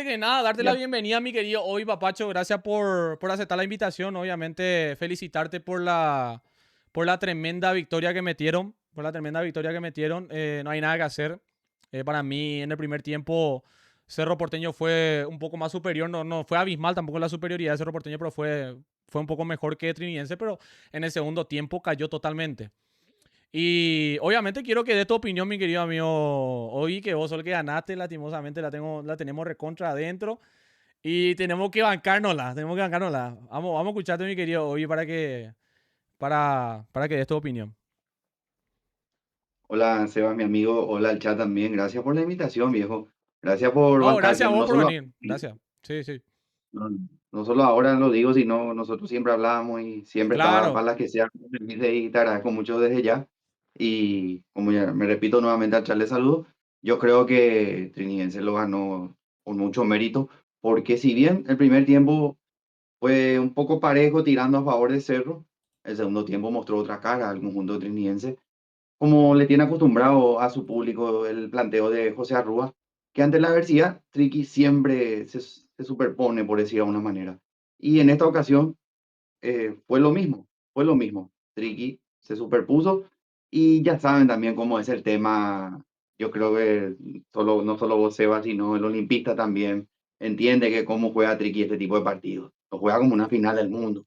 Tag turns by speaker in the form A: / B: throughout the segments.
A: que nada, darte la
B: Ya.
A: bienvenida, mi querido hoy, Papacho. Gracias por aceptar la invitación. Obviamente, felicitarte por la tremenda victoria que metieron. Por la tremenda victoria que metieron. No hay nada que hacer. Para mí, en el primer tiempo, Cerro Porteño fue un poco más superior. No fue abismal tampoco la superioridad de Cerro Porteño, pero fue un poco mejor que Trinidense. Pero en el segundo tiempo cayó totalmente. Y obviamente quiero que dé tu opinión, mi querido amigo. Hoy que vos sos el que ganaste, lastimosamente la tenemos recontra adentro. Y tenemos que bancárnosla. Vamos a escucharte, mi querido, hoy para que des tu opinión.
B: Hola, Sebas, mi amigo. Hola, al chat también. Gracias por la invitación, viejo. Gracias por
A: No,
B: bancar.
A: gracias a vos
B: No
A: por
B: solo,
A: venir. Gracias. Sí, sí.
B: no, no solo ahora lo digo, sino nosotros siempre hablábamos y siempre estaba
A: Claro.
B: para las que sea. Y te agradezco mucho desde ya. Y como ya me repito nuevamente al chat de saludo, yo creo que Trinidense lo ganó con mucho mérito, porque si bien el primer tiempo fue un poco parejo tirando a favor de Cerro, el segundo tiempo mostró otra cara al conjunto trinidense como le tiene acostumbrado a su público el planteo de José Arrúa, que ante la adversidad, Triqui siempre se superpone, por decir de alguna manera. Y en esta ocasión fue lo mismo. Triqui se superpuso y ya saben también cómo es el tema. Yo creo que no solo vos, Seba, sino el olimpista también entiende que cómo juega Triqui este tipo de partidos. Lo juega como una final del mundo.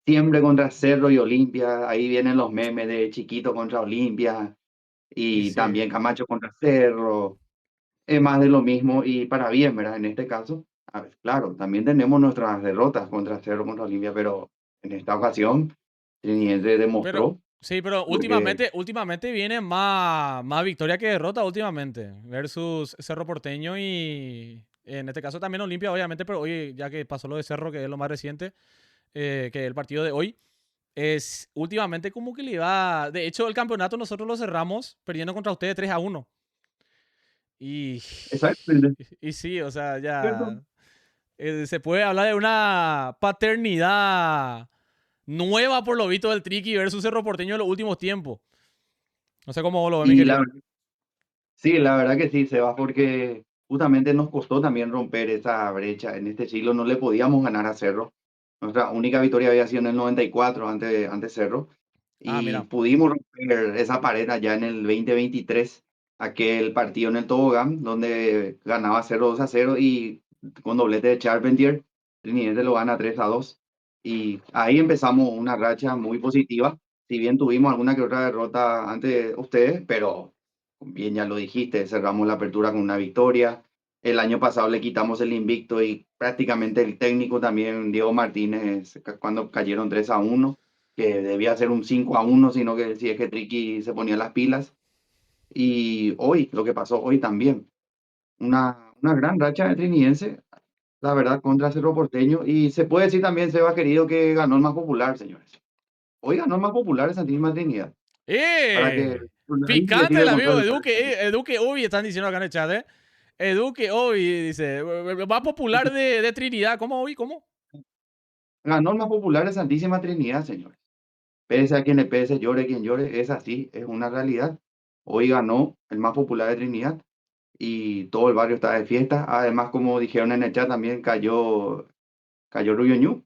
B: Siempre contra Cerro y Olimpia, ahí vienen los memes de Chiquito contra Olimpia,
A: Y
B: y
A: sí.
B: también Camacho contra Cerro, es más de lo mismo y para bien, ¿verdad? En este caso, a ver, claro, también tenemos nuestras derrotas contra Cerro, contra Olimpia, pero en esta ocasión, Trinidad
A: Pero,
B: demostró
A: sí, pero
B: lo que
A: últimamente viene más victoria que derrota últimamente. Versus Cerro Porteño y en este caso también Olimpia, obviamente, pero hoy, ya que pasó lo de Cerro, que es lo más reciente, que el partido de hoy. Es últimamente como que le iba. De hecho, el campeonato nosotros lo cerramos perdiendo contra ustedes 3-1. Y,
B: exactamente,
A: y sí, o sea,
B: ¿cierto?
A: ya se puede hablar de una paternidad nueva por lo visto del Triqui versus Cerro Porteño en los últimos tiempos. No sé cómo vos lo ves, mi
B: Y
A: querido.
B: sí, la verdad que sí, se va porque justamente nos costó también romper esa brecha. En este siglo no le podíamos ganar a Cerro. Nuestra única victoria había sido en el 94 ante Cerro.
A: Ah,
B: Y
A: mira.
B: pudimos romper esa pared allá en el 2023, aquel partido en el Tobogán, donde ganaba Cerro 2-0 y con doblete de Charpentier, Trinidad lo gana 3-2. Y ahí empezamos una racha muy positiva. Si bien tuvimos alguna que otra derrota ante ustedes, pero bien, ya lo dijiste, cerramos la apertura con una victoria. El año pasado le quitamos el invicto y prácticamente el técnico también, Diego Martínez, cuando cayeron 3-1, que debía ser un 5-1, sino que si es que Triqui se ponía las pilas. Y hoy, lo que pasó hoy también, una gran racha de Trinidense, la verdad, contra Cerro Porteño. Y se puede decir también, Seba querido, que ganó el más popular, señores. Hoy ganó el más popular de Santísima Trinidad. Para que
A: ¡Eh!
B: nadie le
A: Picante el
B: tire con todo
A: amigo
B: el
A: Eduque, Eduque Obi están diciendo acá en el chat, ¿eh? Eduque Obi dice, va popular de Trinidad. ¿Cómo Obi? ¿Cómo?
B: Ganó el más popular de Santísima Trinidad, señores. Pese a quien le pese, llore quien llore, es así, es una realidad. Hoy ganó el más popular de Trinidad y todo el barrio está de fiesta. Además, como dijeron en el chat, también cayó Ruyo Ñu.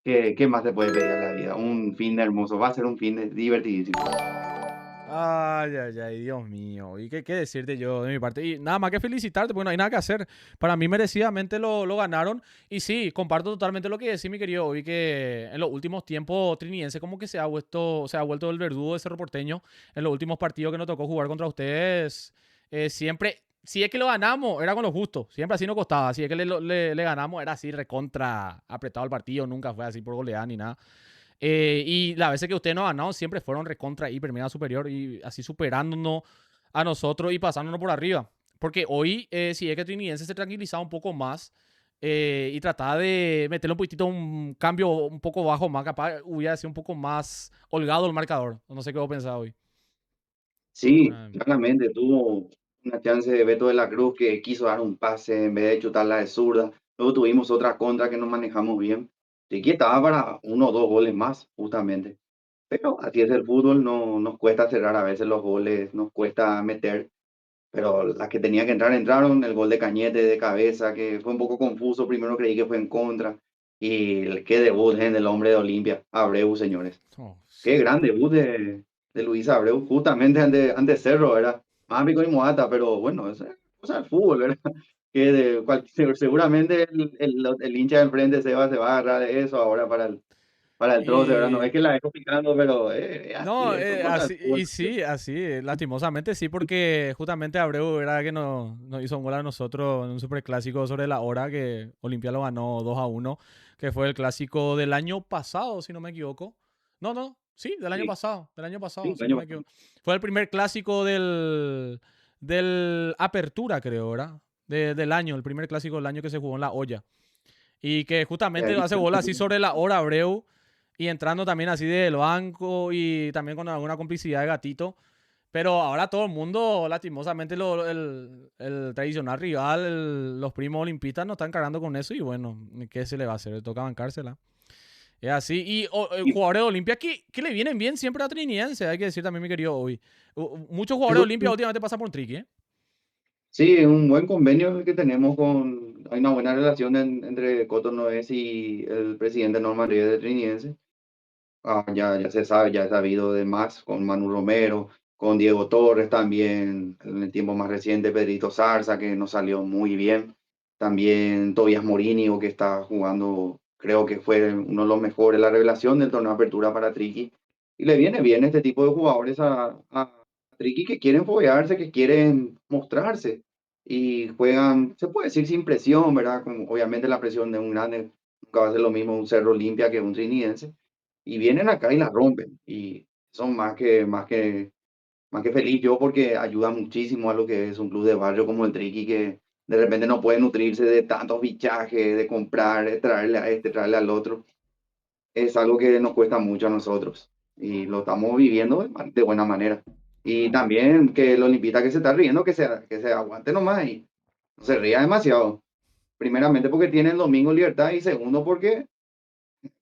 B: ¿Qué más se puede pedir a la vida? Un fin de hermoso, va a ser un fin de divertidísimo.
A: Ay, ay, ay, Dios mío. ¿Y qué decirte yo de mi parte? Y nada más que felicitarte, porque no hay nada que hacer. Para mí merecidamente lo ganaron. Y sí, comparto totalmente lo que decís, mi querido. Vi que en los últimos tiempos Trinidense como que se ha vuelto el verdugo de Cerro Porteño. En los últimos partidos que nos tocó jugar contra ustedes, siempre, si es que lo ganamos, era con lo justo. Siempre así nos costaba. Si es que le ganamos, era así recontra apretado el partido. Nunca fue así por goleada ni nada. Y las veces que usted no ha ganado siempre fueron recontra, hiper, mega superior y así superándonos a nosotros y pasándonos por arriba. Porque hoy, si es que Trinidense se tranquilizaba un poco más y trataba de meterle un poquitito un cambio un poco bajo, más capaz hubiera sido un poco más holgado el marcador. No sé qué vos pensás hoy.
B: Sí,
A: Ah,
B: claramente tuvo una chance de Beto de la Cruz que quiso dar un pase en vez de chutarla de zurda. Luego tuvimos otra contra que no manejamos bien. Ricky estaba para uno o dos goles más, justamente. Pero así es el fútbol, no nos cuesta cerrar a veces los goles, nos cuesta meter. pero las que tenía que entrar entraron. El gol de Cañete de cabeza, que fue un poco confuso. Primero creí que fue en contra. Y el que debut en el hombre de Olimpia, Abreu, señores.
A: Oh,
B: Qué
A: sí.
B: gran debut de Luis Abreu, justamente ante Cerro, ¿verdad? Más Pico y Moata, pero bueno, es cosa del fútbol, ¿verdad? Seguramente el hincha de enfrente se va a agarrar de eso ahora para el troce, ¿verdad? No es
A: Y
B: que la dejo picando, pero es así,
A: no,
B: son cosas del
A: así,
B: fútbol.
A: y sí, así, lastimosamente sí, porque justamente Abreu era que nos hizo un gol a nosotros en un superclásico sobre la hora que Olimpia lo ganó 2-1, que fue el clásico del año pasado, si no me equivoco. No, no, sí,
B: Sí,
A: del año pasado,
B: sí,
A: si
B: el
A: no
B: año
A: me
B: pasado.
A: equivoco. Fue el primer clásico del Apertura, creo, ¿verdad? Del año, el primer clásico del año que se jugó en La Olla. Y que
B: De
A: justamente
B: ahí,
A: hace gol así sobre la hora Abreu y entrando también así del banco y también con alguna complicidad de Gatito. Pero ahora todo el mundo, lastimosamente, el tradicional rival, los primos olimpistas, no están cargando con eso y bueno, ¿qué se le va a hacer? Le toca bancársela. Es así. Y jugadores de Olimpia que le vienen bien siempre a Trinidense, hay que decir también, mi querido hoy. Muchos jugadores de
B: eso
A: Olimpia últimamente pasan por Triqui, ¿eh?
B: sí, es un buen convenio el que tenemos hay una buena relación entre Cotonoes y el presidente Norman Ríos de Trinidense. Ya se sabe, ya es sabido de más con Manu Romero, con Diego Torres también, en el tiempo más reciente Pedrito Zarza, que nos salió muy bien. También Tobias Morini, que está jugando, creo que fue uno de los mejores, la revelación del torneo de apertura para Triqui. Y le viene bien este tipo de jugadores a Triqui que quieren foguearse, que quieren mostrarse. Y juegan, se puede decir sin presión, ¿verdad? Como obviamente la presión de un grande nunca va a ser lo mismo un Cerro Olimpia que un trinidense y vienen acá y la rompen. Y son más que feliz yo porque ayuda muchísimo a lo que es un club de barrio como el Triqui, que de repente no puede nutrirse de tantos fichajes, de comprar, de traerle a este, traerle al otro. Es algo que nos cuesta mucho a nosotros y lo estamos viviendo de buena manera. Y también que el olimpista que se está riendo, que se aguante nomás y no se ría demasiado. Primeramente porque tiene el domingo libertad y segundo porque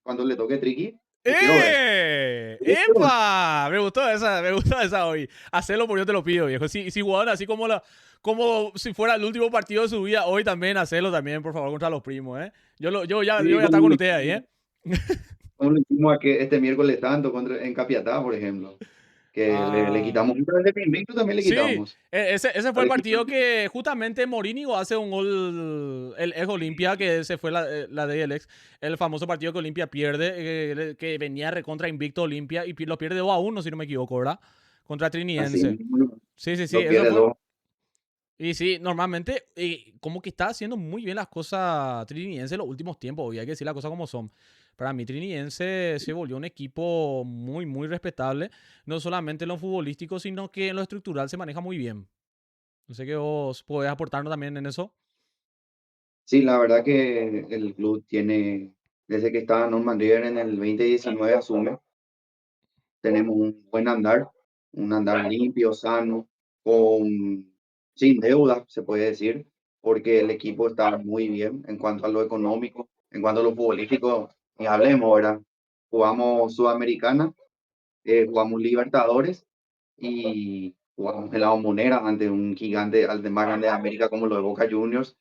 B: cuando le toque Triqui, le quiero ver.
A: ¡Epa! Me gustó esa hoy. Hacelo porque yo te lo pido, viejo. Si jugaban así como si fuera el último partido de su vida, hoy también hacelo también, por favor, contra los primos, ¿eh? Yo
B: Sí,
A: voy a estar con ustedes ahí, ¿eh?
B: como lo hicimos este miércoles tanto en Capiatá, por ejemplo, que le
A: Ah.
B: quitamos, desde invicto también le
A: Sí,
B: quitamos.
A: ese fue
B: Al
A: el
B: equipo,
A: partido que justamente Morínigo hace un gol, el ex Olimpia, que se fue la de el ex, el famoso partido que Olimpia pierde, que venía recontra invicto Olimpia y lo pierde 2-1, si no me equivoco, ¿verdad? Contra
B: así
A: Trinidense.
B: mismo
A: Sí, sí, sí,
B: lo
A: eso
B: pierde
A: fue.
B: dos.
A: Y sí, normalmente, como que está haciendo muy bien las cosas Trinidense en los últimos tiempos, y hay que decir las cosas como son. Para mí, Trinidense se volvió un equipo muy, muy respetable, no solamente en lo futbolístico, sino que en lo estructural se maneja muy bien. No sé qué vos podés aportarnos también en eso.
B: Sí, la verdad que el club tiene, desde que estaba Norman River en el 2019 asume, tenemos un andar limpio, sano, sin deuda, se puede decir, porque el equipo está muy bien en cuanto a lo económico, en cuanto a lo futbolístico, ni hablemos, ¿verdad? Jugamos Sudamericana, jugamos Libertadores y jugamos en la Bombonera ante un gigante, al de más grande de América como lo de Boca Juniors.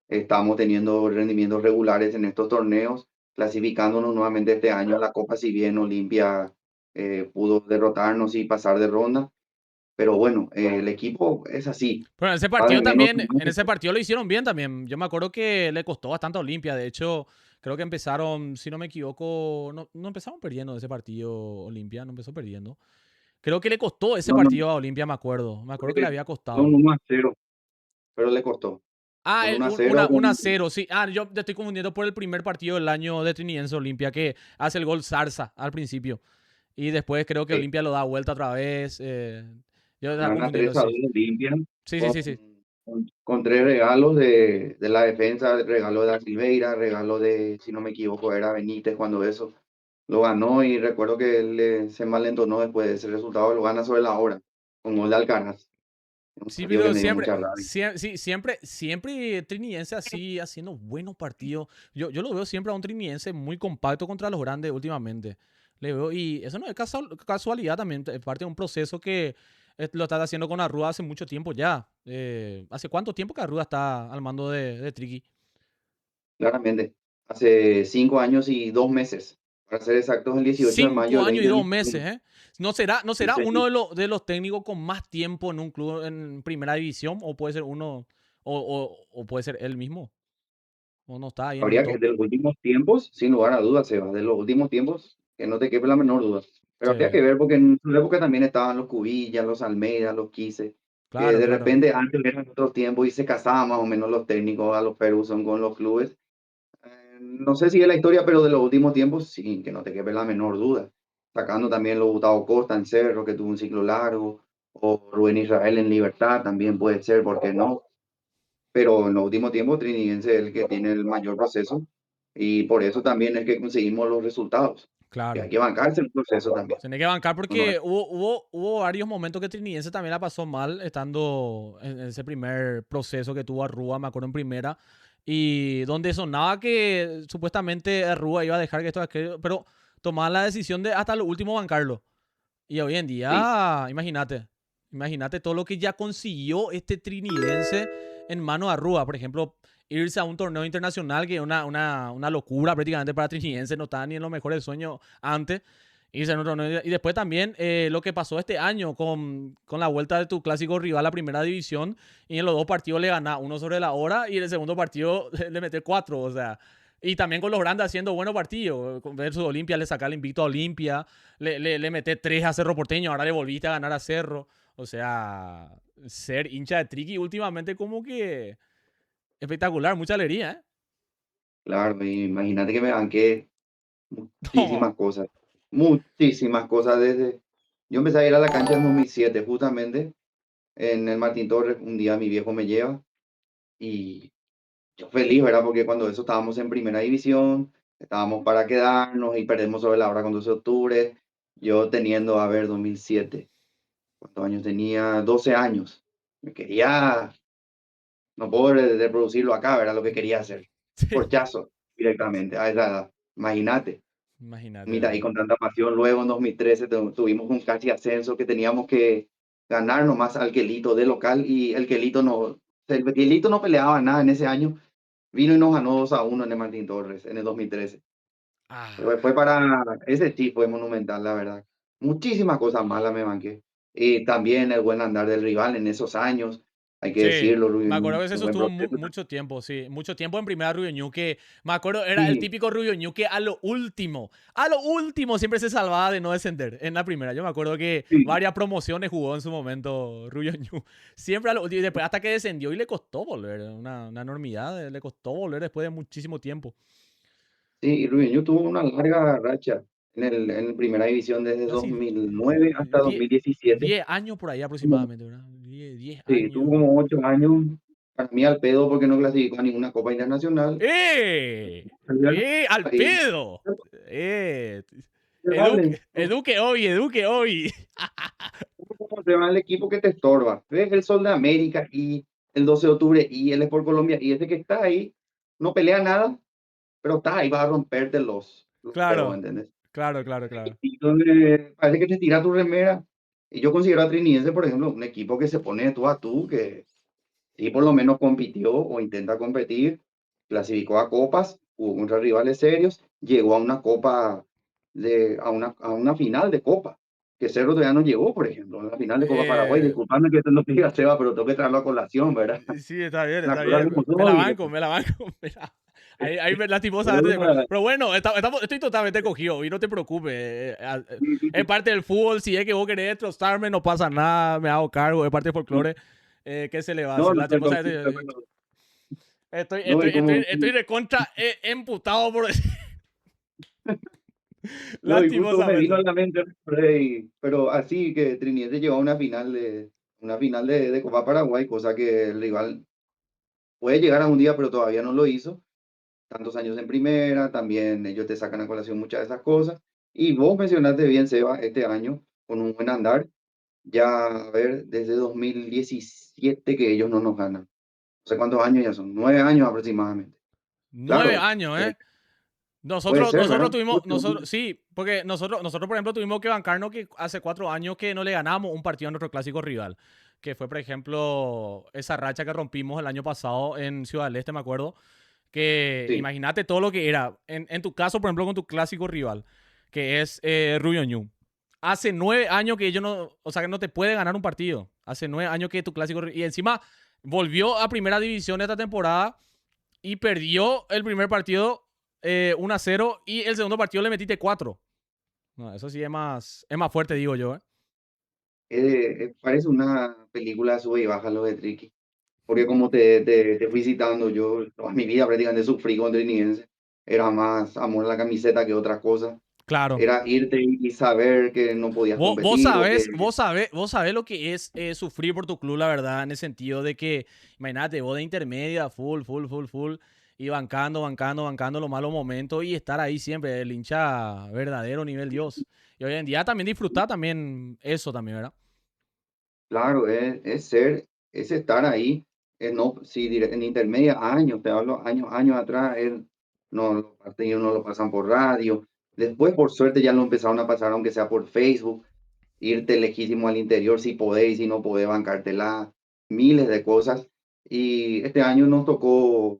B: Estamos teniendo rendimientos regulares en estos torneos, clasificándonos nuevamente este año a la Copa, si bien Olimpia pudo derrotarnos y pasar de ronda. Pero bueno, el equipo es así,
A: Pero en ese
B: va de
A: partido
B: menos
A: también,
B: a más.
A: en ese partido lo hicieron bien también. Yo me acuerdo que le costó bastante a Olimpia. De hecho, creo que empezaron, si no me equivoco, no empezaron perdiendo ese partido Olimpia, no empezó perdiendo. Creo que le costó ese
B: No, no,
A: partido a Olimpia, me acuerdo. Me acuerdo que le había
B: fue un
A: costado.
B: 1-0, pero le costó.
A: Ah,
B: Un 1-0,
A: 1-0, sí. Ah, yo te estoy confundiendo por el primer partido del año de Trinidense Olimpia, que hace el gol Zarza al principio. Y después creo que Olimpia lo da vuelta otra vez. Yo estaba
B: gana
A: confundiendo,
B: 3-2
A: sí.
B: Olimpia
A: Sí, sí,
B: con,
A: sí, sí.
B: con tres regalos de la defensa, regalo de Silveira, regalo de, si no me equivoco, era Benítez cuando eso lo ganó y recuerdo que él se malentonó después de ese resultado, lo gana sobre la hora, con gol de Alcaraz. Un
A: Sí,
B: partido que
A: pero
B: me dio
A: siempre,
B: mucha rabia.
A: sí, siempre Trinidense así, haciendo buenos partidos. Yo lo veo siempre a un Trinidense muy compacto contra los grandes últimamente. Le veo, y eso no es casualidad también, es parte de un proceso que lo está haciendo con Arruda hace mucho tiempo ya. ¿Hace cuánto tiempo que Arruda está al mando de Triqui?
B: Claramente. Hace 5 años y 2 meses. Para ser exactos, el 18 de mayo
A: Cinco
B: del
A: años y 2 meses,
B: 2021.
A: ¿eh? ¿No será uno
B: Increíble.
A: de los técnicos con más tiempo en un club en primera división? ¿O puede ser uno, o puede ser él mismo? ¿O no está ahí en un
B: Habría que,
A: top?
B: de los últimos tiempos, sin lugar a dudas, Seba, de los últimos tiempos, que no te quepe la menor duda. Pero
A: Sí,
B: habría que ver, porque en su época también estaban los Cubillas, los Almeida, los Quise, que
A: claro,
B: de
A: claro.
B: repente antes eran otros tiempos y se casaban más o menos los técnicos a los Ferguson con los clubes. No sé si es la historia, pero de los últimos tiempos, sí, que no te quepe la menor duda. Sacando también los Gustavo Costa en Cerro, que tuvo un ciclo largo, o Rubén Israel en Libertad, también puede ser, ¿por qué no? Pero en los últimos tiempos Trinidense es el que tiene el mayor proceso y por eso también es que conseguimos los resultados. Que hay
A: Claro.
B: que bancarse el proceso también.
A: Tiene que bancar
B: No es-
A: porque hubo varios momentos que Trinidense también la pasó mal estando en ese primer proceso que tuvo Arrúa, me acuerdo en primera, y donde sonaba que supuestamente Arrúa iba a dejar que esto, aquello, pero tomaba la decisión de hasta lo último bancarlo. Y hoy en
B: sí,
A: día, imagínate todo lo que ya consiguió este Trinidense en mano de Arrúa. Por ejemplo, irse a un torneo internacional que es una locura prácticamente para Trinidense, no estaba ni en los mejores sueños antes. Irse a un torneo. Y después también lo que pasó este año con la vuelta de tu clásico rival a primera división. Y en los dos partidos le gana uno sobre la hora y en el segundo partido le mete cuatro. O sea, y también con los grandes haciendo buenos partidos. Versus Olimpia le saca el invicto a Olimpia. Le mete tres a Cerro Porteño. Ahora le volviste a ganar a Cerro. O sea, ser hincha de Triqui últimamente como que espectacular. Mucha alegría, ¿eh?
B: claro, imagínate que me banqué
A: No.
B: muchísimas cosas desde... Yo empecé a ir a la cancha en 2007 justamente, en el Martín Torres, un día mi viejo me lleva y yo feliz, ¿verdad? Porque cuando eso estábamos en primera división, estábamos para quedarnos y perdemos sobre la hora con 12 de octubre, yo teniendo, a ver, 2007. ¿Cuántos años tenía? 12 años. Me quería, no puedo reproducirlo acá, ¿verdad? Lo que quería hacer.
A: Sí.
B: Corchazo, directamente, a esa edad. Imagínate.
A: Imagínate,
B: Mira, y
A: ¿verdad?
B: con tanta pasión, luego en 2013 tuvimos un casi ascenso que teníamos que ganar nomás al Quelito de local y el Quelito no peleaba nada en ese año. Vino y nos ganó 2-1 en el Martín Torres en el 2013. Fue
A: Ah,
B: para ese tipo de monumental, la verdad. Muchísimas cosas malas me banqué. Y también el buen andar del rival en esos años, hay que
A: sí,
B: decirlo, Rubio,
A: me acuerdo
B: un
A: que se
B: buen
A: sostuvo
B: proceso
A: mucho tiempo, sí. Mucho tiempo en primera Rubio Ñu que me acuerdo, era el
B: también.
A: típico Rubio Ñu que a lo último siempre se salvaba de no descender en la primera. Yo me acuerdo que
B: Sí, sí,
A: varias promociones jugó en su momento Rubio Ñu. Siempre a lo último, y después hasta que descendió y le costó volver, una enormidad, le costó volver después de muchísimo tiempo.
B: sí, y Rubio tuvo una larga racha en primera división desde
A: Casi
B: 2009 hasta 2017.
A: 10 años por ahí
B: Como-
A: aproximadamente, ¿verdad? 10
B: Sí, tuvo
A: años.
B: como 8 años, para mí al pedo porque no clasificó a ninguna Copa Internacional.
A: ¡Eh! ¡Al
B: Ahí,
A: pedo! ¡Eh!
B: vale,
A: Eduque hoy, eduque hoy.
B: ¿cómo se llama el equipo que te estorba? ¿Ves el Sol de América y el 12 de octubre y el Sport Colombia y ese que está ahí no pelea nada, pero está ahí, va a romperte los huevos,
A: Claro,
B: ¿entendés?
A: claro, claro, claro.
B: Y donde parece que te tira tu remera. Y yo considero a Trinidense, por ejemplo, un equipo que se pone de tú a tú, que sí por lo menos compitió o intenta competir, clasificó a copas, jugó contra rivales serios, llegó a una copa, a una final de copa, que Cerro todavía no llegó, por ejemplo, en la final de Copa Paraguay.
A: Eh,
B: Disculpame que te lo diga, Seba, pero tengo que traerlo a colación, ¿verdad?
A: sí, está bien,
B: Una
A: está
B: cosa
A: bien.
B: como
A: Me la
B: soy,
A: banco, me la banco. Ahí
B: pero
A: lastimosamente. Pero bueno, estoy totalmente cogido y no te preocupes. Es parte del fútbol. Si es que vos querés destrozarme, no pasa nada. Me hago cargo. Es parte del folclore. ¿Qué se le va a
B: no,
A: hacer?
B: no, perdón,
A: Lastimosamente. Estoy,
B: no,
A: estoy,
B: y
A: estoy,
B: como,
A: estoy de contra emputado por decir.
B: no, y justo me vino a
A: Lastimosamente.
B: la mente, pero así que Trinidad llegó a una final de Copa Paraguay, cosa que el rival puede llegar a un día, pero todavía no lo hizo. Tantos años en primera, también ellos te sacan a colación muchas de esas cosas. Y vos mencionaste bien, Seba, este año, con un buen andar, ya, a ver, desde 2017 que ellos no nos ganan. No sé cuántos años ya son, 9 años aproximadamente.
A: Nueve
B: Claro,
A: años, ¿eh?
B: Puede
A: Nosotros,
B: ser,
A: nosotros
B: ¿verdad?
A: tuvimos, nosotros, sí, porque nosotros, por ejemplo, tuvimos que bancarnos que hace 4 años que no le ganamos un partido a nuestro clásico rival. Que fue, por ejemplo, esa racha que rompimos el año pasado en Ciudad del Este, me acuerdo. Que
B: Sí,
A: imagínate todo lo que era. En tu caso, por ejemplo, con tu clásico rival, que es Rubio Ñu. Hace 9 años que ellos no, o sea, que no te puede ganar un partido. Hace 9 años que tu clásico. Y encima volvió a primera división esta temporada y perdió el primer partido 1-0 y el segundo partido le metiste 4. No, eso sí es más fuerte, digo yo.
B: parece una película sube y baja lo de Tricky. Porque como te fui citando, yo toda mi vida prácticamente sufrí con Trinidense. Era más amor a la camiseta que otra cosa.
A: Claro.
B: Era irte y saber que no podías
A: Vos
B: competir o
A: sabés,
B: que,
A: vos sabés lo que es sufrir por tu club, la verdad, en el sentido de que, imagínate, vos de intermedia, full, full, full, full, y bancando, bancando, bancando los malos momentos y estar ahí siempre, el hincha verdadero nivel Dios. Y hoy en día también disfrutar también eso también, ¿verdad?
B: claro, es ser, es estar ahí. No, si en intermedia, años, te hablo años, años atrás, no, los partidos no lo pasan por radio. Después, por suerte, ya lo empezaron a pasar, aunque sea por Facebook. Irte lejísimo al interior si podéis, si no podés bancártela, miles de cosas. Y este año nos tocó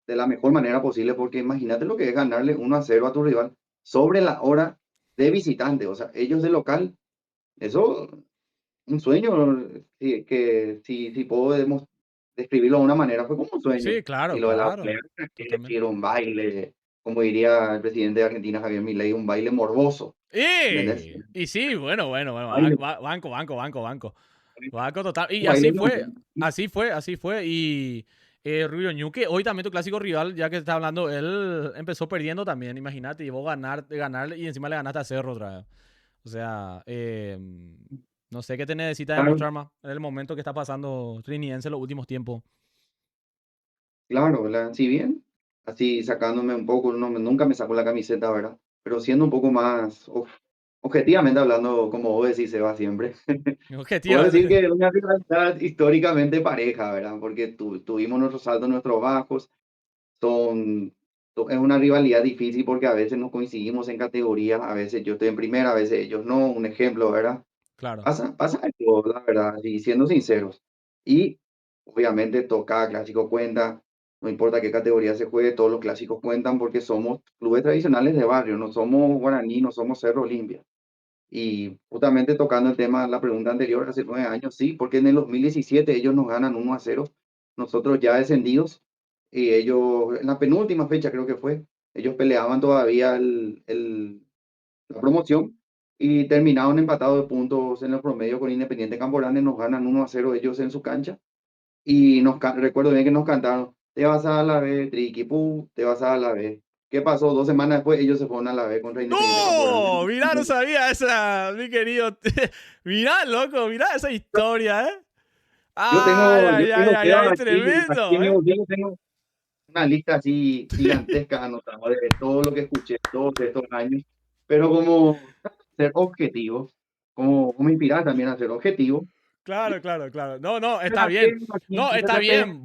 B: de la mejor manera posible, porque imagínate lo que es ganarle 1-0 a tu rival sobre la hora de visitante. O sea, ellos de local, eso, un sueño, que si podemos describirlo de una manera, fue como un sueño.
A: Sí,
B: Y
A: claro,
B: lo de la
A: claro,
B: pelea, es
A: totalmente.
B: decir, un baile, como diría el presidente de Argentina, Javier Milei, un baile morboso, ¿entendés?
A: Y sí, bueno, bueno, bueno,
B: Baile,
A: banco, banco, banco, banco. Banco total. Y
B: un baile
A: así
B: de
A: fue,
B: honor.
A: así fue, así fue. Y Rubio Ñu, que hoy también tu clásico rival, ya que está hablando, él empezó perdiendo también, imagínate, llevó ganar y encima le ganaste a Cerro otra vez. O sea, no sé qué te necesita
B: Claro,
A: demostrar más en el momento que está pasando Trinidense en los últimos tiempos.
B: claro, si bien así sacándome un poco, nunca me sacó la camiseta, ¿verdad? Pero siendo un poco más objetivamente hablando, como vos decís, se va siempre. Puedo decir
A: Objetivamente.
B: que es una rivalidad históricamente pareja, ¿verdad? Porque tuvimos nuestros altos, nuestros bajos. Son, es una rivalidad difícil porque a veces no coincidimos en categorías, a veces yo estoy en primera, a veces ellos no. Un ejemplo, ¿verdad?
A: Claro.
B: Pasa de todo, la verdad, y siendo sinceros. Y obviamente cada clásico cuenta, no importa qué categoría se juegue, todos los clásicos cuentan porque somos clubes tradicionales de barrio, no somos Guaraní, no somos Cerro Olimpia. Y justamente tocando el tema, la pregunta anterior, hace 9 años, sí, porque en el 2017 ellos nos ganan 1-0, nosotros ya descendidos, y ellos, en la penúltima fecha creo que fue, ellos peleaban todavía la promoción y terminaron empatados de puntos en el promedio con Independiente Camporán, nos ganan 1-0 ellos en su cancha. Y recuerdo bien que nos cantaron, te vas a la B, Triqui, pu, te vas a la B. ¿Qué pasó? 2 semanas después ellos se fueron a la B contra Independiente Camporán.
A: ¡No! Mirá, no sabía esa, mi querido. Mirá, loco, mirá esa historia, ¿eh? Ay,
B: Yo
A: ay, ay,
B: tengo
A: ay,
B: quedas
A: ay,
B: aquí
A: tremendo,
B: en mi
A: ¿eh?
B: bolsillo, tengo una lista así gigantesca anotada de todo lo que escuché todos estos años, pero como ser objetivo, como me inspiras también a ser objetivo,
A: Claro, claro, claro. No, no, está bien.
B: traté aquí,
A: No, está
B: traté
A: bien.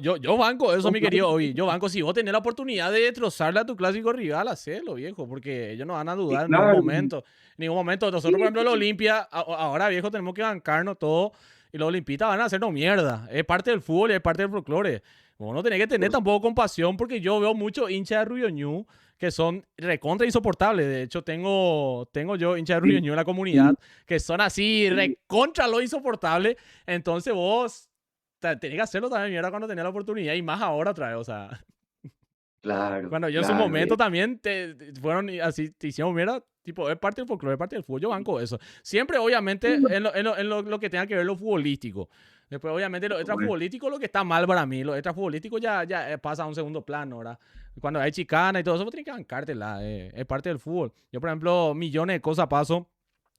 A: Yo banco eso, mi querido Obi. Yo banco si vos tenés la oportunidad de destrozarle a tu clásico rival, hacelo, viejo, porque ellos no van a
B: sí,
A: dudar en ningún
B: claro,
A: momento. En ningún momento. Nosotros, por
B: sí,
A: ejemplo, la Olimpia, ahora, viejo, tenemos que bancarnos todo. Y los olimpistas van a hacernos mierda. Es parte del fútbol y es parte del folclore. Vos no tenés que tener
B: por
A: tampoco compasión porque yo veo muchos hinchas de Rubio Ñu que son recontra insoportables. De hecho, tengo yo hinchas de Rubio
B: sí,
A: Ñu en la
B: sí,
A: comunidad que son así
B: sí,
A: recontra lo insoportable. Entonces vos tenés que hacerlo también, mierda, cuando tenés la oportunidad y más ahora otra vez. O sea,
B: claro,
A: cuando yo en su
B: claro,
A: momento también fueron así, te hicieron mierda, tipo, es parte del folclore, es parte del fútbol. Yo banco eso. Siempre, obviamente, en lo que tenga que ver lo futbolístico. Después, obviamente, lo
B: por supuesto.
A: extrafutbolístico, lo que está mal para mí. Lo extrafutbolístico ya pasa a un segundo plano, ¿verdad? Cuando hay chicana y todo eso, vos tenés que bancártela. Es parte del fútbol. Yo, por ejemplo, millones de cosas paso.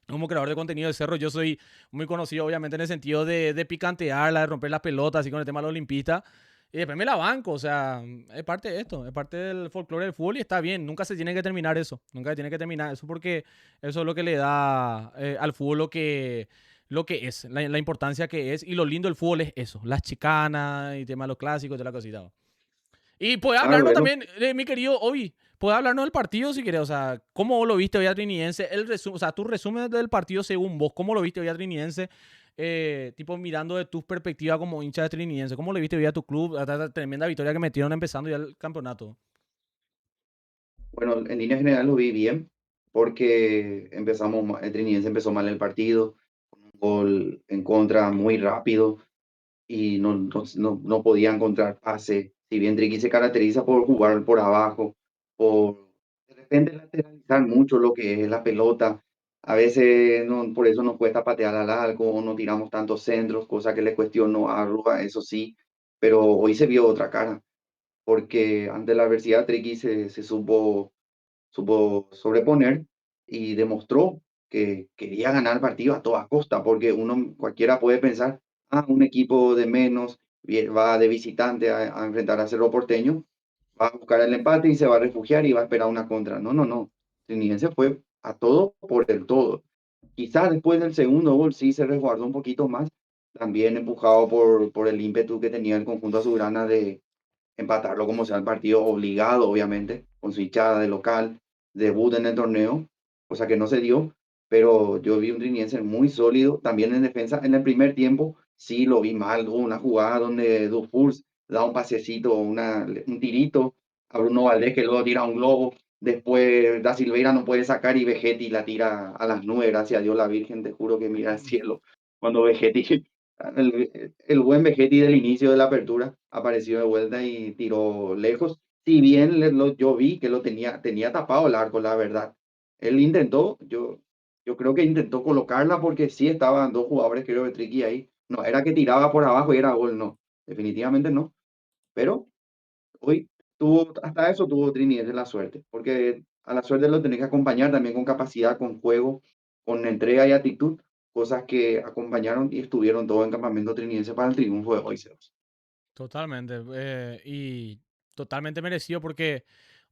A: Como creador de contenido de Cerro, yo soy muy conocido, obviamente, en el sentido de picantearla, de romper las pelotas, así con el tema de los olimpistas. Y después me la banco, o sea, es parte de esto, es parte del folclore del fútbol y está bien. Nunca se tiene que terminar eso, nunca se tiene que terminar eso porque eso es lo que le da al fútbol lo que es, la importancia que es. Y lo lindo del fútbol es eso, las chicanas y tema de los clásicos y toda la cosita. Y puede
B: Claro,
A: hablarnos también, mi querido Obi, ¿Puedes hablarnos del partido si querés? O sea, ¿cómo vos lo viste hoy a Trinidense? O sea, tu resumen del partido según vos, ¿cómo lo viste hoy a Trinidense? Tipo, mirando de tu perspectiva como hincha de Trinidense, ¿cómo le viste hoy a tu club? A esta tremenda victoria que metieron empezando ya el campeonato.
B: Bueno, en línea general lo vi bien, porque el Trinidad empezó mal el partido, con un gol en contra muy rápido y no podía encontrar pase. Si bien Triqui se caracteriza por jugar por abajo, por de repente lateralizar mucho lo que es la pelota, a veces por eso nos cuesta patear al arco o no tiramos tantos centros, cosa que le cuestiono a Arrua, eso sí, pero hoy se vio otra cara, porque ante la adversidad Triqui se supo sobreponer y demostró que quería ganar el partido a toda costa, porque cualquiera puede pensar, un equipo de menos va de visitante a enfrentar a Cerro Porteño, va a buscar el empate y se va a refugiar y va a esperar una contra. No, no, no. Trinidense fue a todo por el todo. Quizás después del segundo gol sí se resguardó un poquito más, también empujado por el ímpetu que tenía el conjunto azulgrana de empatarlo como sea el partido obligado, obviamente, con su hinchada de local, debut en el torneo, cosa que no se dio, pero yo vi un Triniense muy sólido, también en defensa. En el primer tiempo sí lo vi mal, hubo una jugada donde Dufour da un pasecito, un tirito a Bruno Valdés que luego tira un globo, después Da Silveira no puede sacar y Vegetti la tira a las nubes, gracias a Dios la Virgen, te juro que mira al cielo, cuando Vegetti el buen Vegetti del inicio de la apertura apareció de vuelta y tiró lejos. Si bien yo vi que tenía tapado el arco, la verdad. Él intentó, yo creo que intentó colocarla porque sí estaban dos jugadores, creo que Tricky ahí. No era que tiraba por abajo y era gol, no. Definitivamente no. Pero hoy hasta eso tuvo Trinidad de la suerte, porque a la suerte lo tenés que acompañar también con capacidad, con juego, con entrega y actitud, cosas que acompañaron y estuvieron todo en campamento trinidense para el triunfo de hoy, Sebas.
A: Totalmente. Y totalmente merecido porque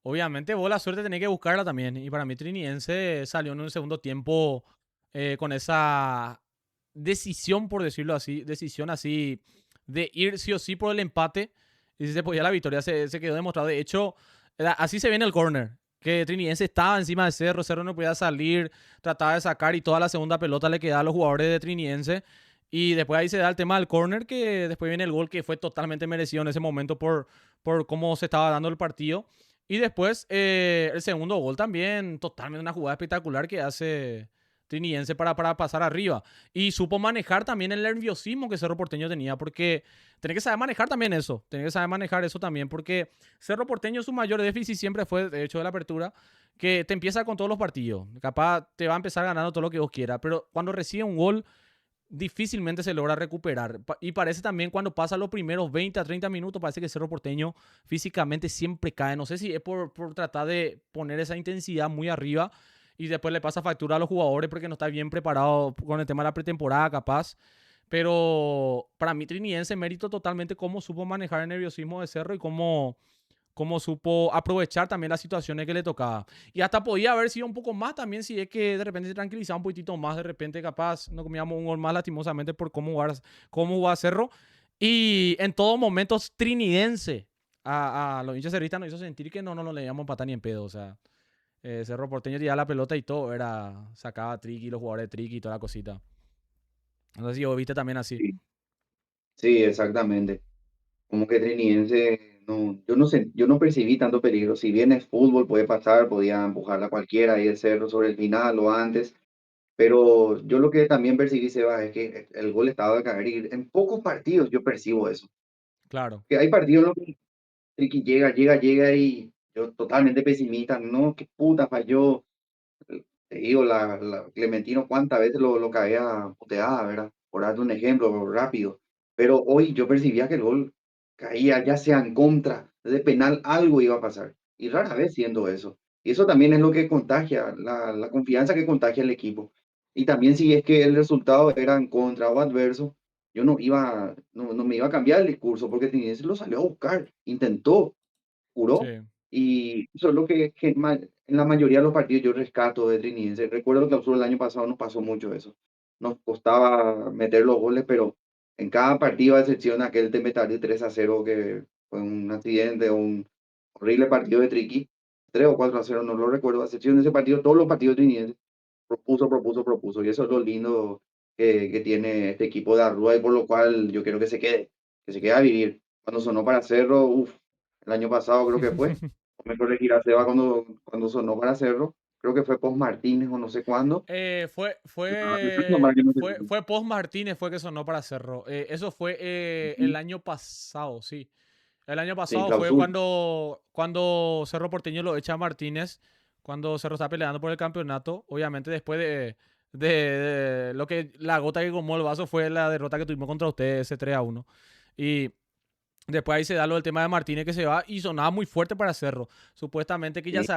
A: obviamente vos la suerte tenés que buscarla también. Y para mí Triniense salió en un segundo tiempo con esa decisión, por decirlo así, decisión así de ir sí o sí por el empate. Y si se podía la victoria, se quedó demostrado. De hecho, así se viene el corner. Que Triniense estaba encima de Cerro, Cerro no podía salir, trataba de sacar y toda la segunda pelota le quedaba a los jugadores de Triniense. Y después ahí se da el tema del corner, que después viene el gol que fue totalmente merecido en ese momento por cómo se estaba dando el partido. Y después el segundo gol también, totalmente una jugada espectacular que hace Triniense para pasar arriba. Y supo manejar también el nerviosismo que Cerro Porteño tenía, porque tenía que saber manejar también eso. Tenía que saber manejar eso también, porque Cerro Porteño su mayor déficit siempre fue, de hecho, de la apertura, que te empieza con todos los partidos. Capaz te va a empezar ganando todo lo que vos quieras, pero cuando recibe un gol difícilmente se logra recuperar. Y parece también cuando pasa los primeros 20 a 30 minutos, parece que Cerro Porteño físicamente siempre cae. No sé si es por tratar de poner esa intensidad muy arriba y después le pasa factura a los jugadores porque no está bien preparado con el tema de la pretemporada, capaz. Pero para mí, Trinidense, mérito totalmente cómo supo manejar el nerviosismo de Cerro y cómo supo aprovechar también las situaciones que le tocaba. Y hasta podía haber sido un poco más también si es que de repente se tranquilizaba un poquitito más, de repente capaz no comíamos un gol más lastimosamente por cómo jugar Cerro. Y en todos momentos Trinidense a los hinchas cerristas nos hizo sentir que no le íbamos a empatar ni en pedo. O sea, Cerro Porteño tiraba la pelota y todo, sacaba a Triqui, los jugadores de Triqui y toda la cosita. No sé si vos viste también así.
B: Sí, sí, exactamente. Como que Trinidense, no, yo no percibí tanto peligro. Si bien es fútbol, puede pasar, podía empujarla a cualquiera y el Cerro sobre el final o antes. Pero yo lo que también percibí, Seba, es que el gol estaba de caer y en pocos partidos yo percibo eso.
A: Claro,
B: Que hay partidos en los que Ricky llega y yo totalmente pesimista, no, qué puta falló. Te digo, Clementino cuántas veces lo caía puteada, ¿verdad? Por darte un ejemplo rápido. Pero hoy yo percibía que el gol caía, ya sea en contra, de penal, algo iba a pasar. Y rara vez siendo eso. Y eso también es lo que contagia, la confianza que contagia el equipo. Y también si es que el resultado era en contra o adverso, yo no me iba a cambiar el discurso porque Tinés lo salió a buscar, intentó, juró,
A: sí.
B: y eso es lo que en la mayoría de los partidos yo rescato de Trinidense. Recuerdo que el año pasado nos pasó mucho eso. Nos costaba meter los goles, pero en cada partido, a excepción de aquel Temetario 3-0, que fue un accidente o un horrible partido de Triqui, 3 o 4-0, no lo recuerdo. A excepción de ese partido, todos los partidos trinitenses propuso. Y eso es lo lindo que tiene este equipo de Arrua y por lo cual yo quiero que se quede a vivir. Cuando sonó para Cerro, el año pasado creo que fue, o me corregirá Seba cuando sonó para Cerro, creo que fue post Martínez o no sé cuándo.
A: Fue,
B: No, para
A: fue,
B: que no se-
A: fue post Martínez fue que sonó para Cerro. Eso fue el
B: Ujú.
A: año pasado, sí. El año
B: Sí,
A: pasado fue
B: clausura.
A: cuando Cerro Porteño lo echa a Martínez, cuando Cerro está peleando por el campeonato. Obviamente después de lo que la gota que colmó el vaso fue la derrota que tuvimos contra ustedes, ese 3-1. Y después ahí se da lo del tema de Martínez que se va y sonaba muy fuerte para Cerro. Supuestamente que
B: Sí,
A: ya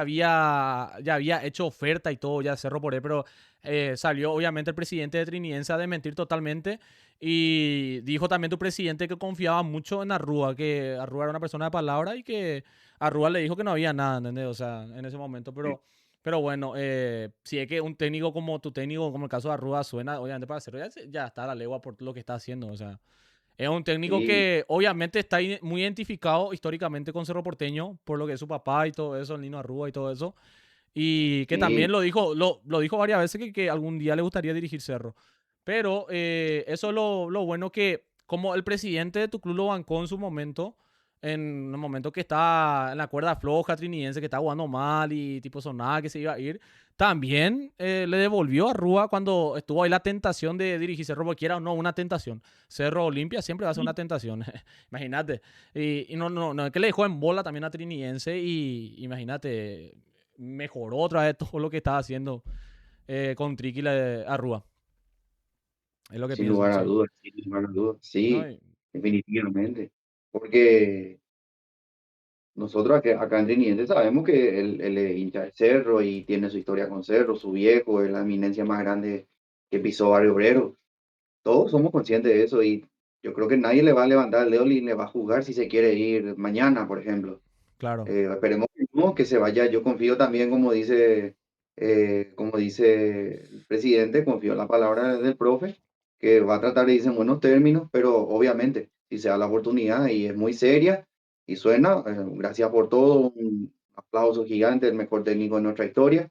A: había hecho oferta y todo ya Cerro por él, pero salió obviamente el presidente de Trinidense a desmentir totalmente y dijo también tu presidente que confiaba mucho en Arrua, que Arrua era una persona de palabra y que Arrua le dijo que no había nada, ¿entendés? O sea, en ese momento,
B: sí,
A: pero bueno, si es que un técnico como tu técnico, como el caso de Arrua, suena obviamente para Cerro, ya está a la legua por lo que está haciendo, o sea. Es un técnico
B: sí,
A: que obviamente está muy identificado históricamente con Cerro Porteño, por lo que es su papá y todo eso, el Nino Arrúa y todo eso. Y que también
B: sí,
A: lo dijo varias veces que algún día le gustaría dirigir Cerro. Pero eso es lo bueno que, como el presidente de tu club lo bancó en su momento, en el momento que está en la cuerda floja trinidense, que está jugando mal y tipo sonaba que se iba a ir, también le devolvió a Rúa cuando estuvo ahí la tentación de dirigir Cerro, porque quiera o no, una tentación. Cerro Olimpia siempre va a ser una
B: sí,
A: tentación, imagínate. Y no, es que le dejó en bola también a Trinidense y imagínate, mejoró otra vez todo lo que estaba haciendo con Triqui a Rúa. Es lo que
B: sin
A: pienso,
B: lugar a
A: sí.
B: dudas, sin lugar a dudas.
A: No,
B: Sí, definitivamente. Porque nosotros acá en Trinidad sabemos que él es hincha de Cerro y tiene su historia con Cerro, su viejo, es la eminencia más grande que pisó Barrio Obrero. Todos somos conscientes de eso y yo creo que nadie le va a levantar el dedo ni le va a juzgar si se quiere ir mañana, por ejemplo.
A: claro.
B: Esperemos que no, que se vaya. Yo confío también, como dice el presidente, confío en la palabra del profe, que va a tratar de irse en buenos términos, pero obviamente, si se da la oportunidad y es muy seria y suena, gracias por todo, un aplauso gigante, el mejor técnico de nuestra historia